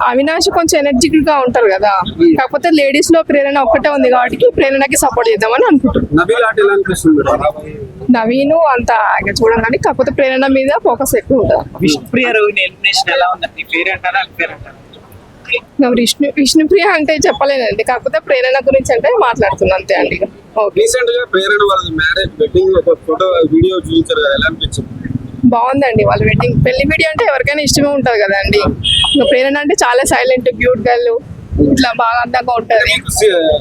అవినాష్ కొంచెం ఎనర్జెటిక్ గా ఉంటారు కదా, కాకపోతే లేడీస్ లో ప్రేరణ ఒక్కటే ఉంది కాబట్టి ప్రేరణకి సపోర్ట్ చేద్దామని అనుకుంటున్నాను. నబీల్ ఆట ఎలా అనిపిస్తుంది? నవీన్ అంత చూడండి, కాకపోతే ప్రేరణ మీద ఫోకస్ ఎక్కువ ఉంటుంది. విష్ణుప్రియ రోహిణి ఎలిమినేషన్ ఎలా ఉందండి? పేరు అంటారా పేరు అంటారా? విష్ణుప్రియ అంటే చెప్పలేనండి, కాకపోతే ప్రేరణ గురించి అంటే మాట్లాడుతున్నాను అంతే అండి. ఓకే, రీసెంట్ గా ప్రేరణ వాళ్ళ మ్యారేజ్ వెడ్డింగ్ ఒక ఫోటో వీడియో చూపించారు కదా, ఎలా అనిపించింది? బాగుందండి. వాళ్ళ వెడ్డింగ్ పెళ్లి వీడియో అంటే ఎవరికైనా ఇష్టమే ఉంటది కదండి. ఇంకా ప్రేరణ అంటే చాలా సైలెంట్ క్యూట్ గర్ల్, ఇట్లా బాగా అందంగా ఉంటది.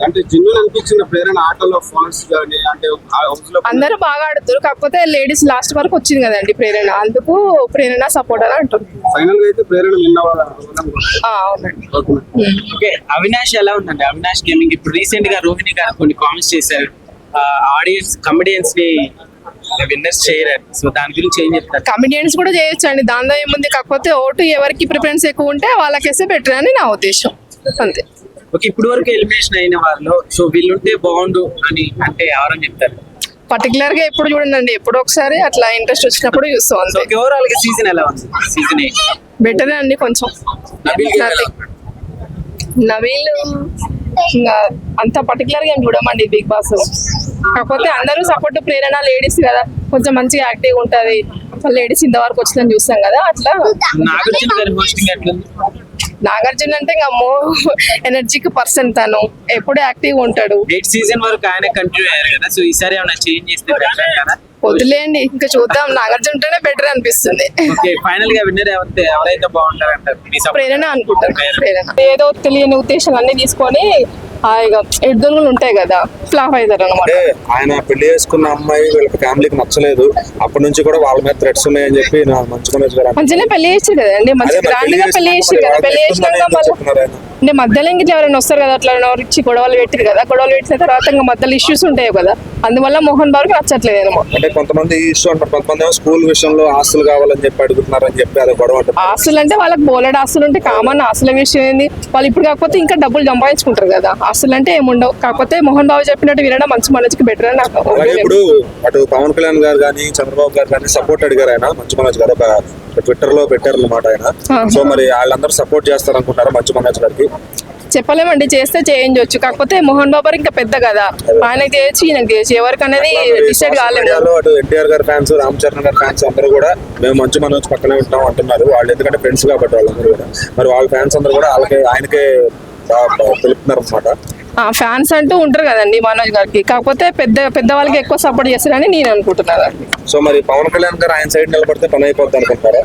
అంటే జెన్యూన్ అనిపించిన ప్రేరణ ఆటలో ఫాల్స్ కానీ అంటే హౌస్ లో అందరూ బాగా ఆడుతారు, కాకపోతే లేడీస్ లాస్ట్ వరకు వచ్చింది కదండి ప్రేరణ, అందుకు ప్రేరణ సపోర్ట్ అని అంటుంది. ఫైనల్ గా అయితే ప్రేరణ విన్న అవునండి. ఓకే, అవినాష్ ఎలా ఉందండి? అవినాష్ గేమింగ్ ఇప్పుడు రీసెంట్ గా రోహిణి గారు కొన్ని కామెంట్స్ చేశారు, ఆడియన్స్ కమెడియన్స్ ని విన్నర్స్ చేయలేరు, సో దాని గురించి ఏం చెప్తారు? కమెడియన్స్ కూడా చేయొచ్చు అండి, దానిలో ఏముంది. కాకపోతే ఓటు ఎవరికి ప్రిఫరెన్స్ ఎక్కువ ఉంటే వాళ్ళకేస్తే బెటర్ అని నా ఉద్దేశం, అంతే. ఓకే, ఇప్పుడు వరకు ఎలిమినేషన్ అయిన వాళ్ళు సో వీళ్ళుంటే బాగుండు అని అంటే ఎవరని చెప్తారు? పర్టికులర్ గా ఎప్పుడు చూడండి, ఎప్పుడు ఒకసారి అట్లా ఇంట్రెస్ట్ వచ్చినప్పుడు చూస్తాం అంతే. ఓకే, ఓవరాల్ గా సీజన్ ఎలా ఉంది? సీజన్ బెటర్ అండి కొంచెం. నబీల్ game ఎలా ఉంది? నవీల్ ఇంకా అంత పర్టికులర్ గా ఏం చూడమండి బిగ్ బాస్, కాకపోతే అందరూ సపోర్ట్ ప్రేరణ లేడీస్ కదా, కొంచెం మంచిగా యాక్టివ్ ఉంటది. లేడీస్ ఇంతవరకు వచ్చిందని చూస్తాం కదా, అట్లా. నాగార్జున గారి హోస్టింగ్ ఎట్లుంది? నాగార్జున అంటే ఇంకా మోర్ ఎనర్జిక్ పర్సన్, తను ఎప్పుడు యాక్టివ్ ఉంటాడు. 8 సీజన్ వరకు ఆయన కంటిన్యూ అయ్యారు కదా, సో ఈసారి ఏమైనా చేంజ్ చేస్తే better అంటారా? వదిలేండి, ఇంకా చూద్దాం. నాగార్జున ఉంటేనే బెటర్ అనిపిస్తుంది. ఓకే, ఫైనల్ గా విన్నర్ ఎవరైతే బాగుంటారు అంటారు? మీ support? ప్రేరణ అనుకుంటారు. ప్రేరణ ఏదో తెలియని ఉద్దేశం అన్ని తీసుకొని ఎడ్దులు ఉంటాయి కదా, ఫ్లాప్ అవుతారు అనమాట. అంటే ఆయన పెళ్లి చేసుకున్న అమ్మాయి వీళ్ళకి ఫ్యామిలీకి నచ్చలేదు, అప్పటి నుంచి కూడా వాళ్ళ మీద థ్రెట్స్ ఉన్నాయని చెప్పి మంచి మనోజ్ గారు మంచిగా పెళ్లి చేసి కదండి, మంచి గ్రాండ్ గా పెళ్లి చేసి కదా. పెళ్లి చేసినాక మళ్ళీ అంటే మధ్యలో ఇంక ఎవరైనా వస్తారు కదా, అట్లా ఇచ్చి గొడవలు పెట్టారు కదా, గొడవలు పెట్టిన తర్వాత ఇంకా మధ్యలో ఇష్యూస్ ఉంటాయి కదా, అందువల్ల మోహన్ బాబుకి నచ్చట్లేదు ఏమో. అంటే కొంతమంది ఈ ఇష్యూ అంటారు, కొంతమంది ఏమో స్కూల్ విషయంలో ఆస్తులు కావాలని చెప్పి అడుగుతున్నారని చెప్పి అది గొడవ అంటారు. ఆస్తులు అంటే వాళ్ళకి బోలెడు ఆస్తులు ఉంటే కామన్, ఆస్తుల విషయం ఏంది, వాళ్ళు ఇప్పుడు కాకపోతే ఇంకా డబ్బులు సంపాదించుకుంటారు కదా, ఆస్తులు అంటే ఏముండవు. కాకపోతే మోహన్ బాబు చెప్పినట్టు వినడం మంచి మనసుకి బెటర్ అని నాకు. అలాగే ఇప్పుడు అటు పవన్ కళ్యాణ్ గారు కానీ చంద్రబాబు గారు కానీ సపోర్ట్ అడిగారు ఆయన మంచి మనోజ్ గారు, ఒక ట్విట్టర్ లో పెట్టారు అన్నమాట ఆయన. సో మరి వాళ్ళందరూ సపోర్ట్ చేస్తారు అనుకుంటారా మంచి మనోజ్ గారికి? చెప్పలేమండి, చేస్తే చేయించవచ్చు. కాకపోతే మోహన్ బాబు ఇంకా పెద్ద కదా, ఆయనకి చేయొచ్చు ఈయనకి చేయొచ్చు, ఎవరికి అనేది డిసైడ్ కాలేదు. అటు ఎన్టీఆర్ గారి ఫ్యాన్స్, రామ్ చరణ్ గారి ఫ్యాన్స్ అందరూ కూడా మేము మంచి మనోజ్ పక్కనే ఉంటాం అంటున్నారు. వాళ్ళు ఎందుకంటే ఫ్రెండ్స్ కాబట్టి వాళ్ళందరూ కూడా, మరి వాళ్ళ ఫ్యాన్స్ అందరూ కూడా ఆయనకే తెలుపుతున్నారు అనమాట. ఫ్యాన్స్ అంటూ ఉంటారు కదండి మనోజ్ గారికి, కాకపోతే పెద్ద వాళ్ళకి ఎక్కువ సపోర్ట్ చేస్తారని నేను అనుకుంటున్నాను. సో మరి పవన్ కళ్యాణ్ గారు ఆయన సైడ్ నిలబడితే పని అయిపోద్ది అనుకుంటారా?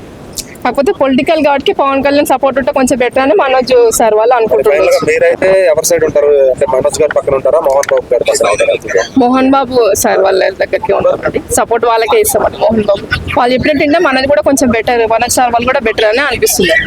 కాకపోతే పొలిటికల్ కాబట్టి పవన్ కళ్యాణ్ సపోర్ట్ ఉంటే కొంచెం బెటర్ అని మనోజ్ సార్ వాళ్ళు అనుకుంటున్నారు. మీరైతే ఎవరి సైడ్ ఉంటారు? అంటే మనోజ్ గారి పక్కన ఉంటారా, మోహన్ బాబు గారి పక్కన ఉంటారా? మోహన్ బాబు సార్ వాళ్ళ దగ్గరికి ఉంటారండి, సపోర్ట్ వాళ్ళకే ఇస్తామండి. మోహన్ బాబు వాళ్ళు చెప్పినట్టు మనది కూడా కొంచెం బెటర్, మనోజ్ సార్ వాళ్ళు కూడా బెటర్ అని అనిపిస్తుంది.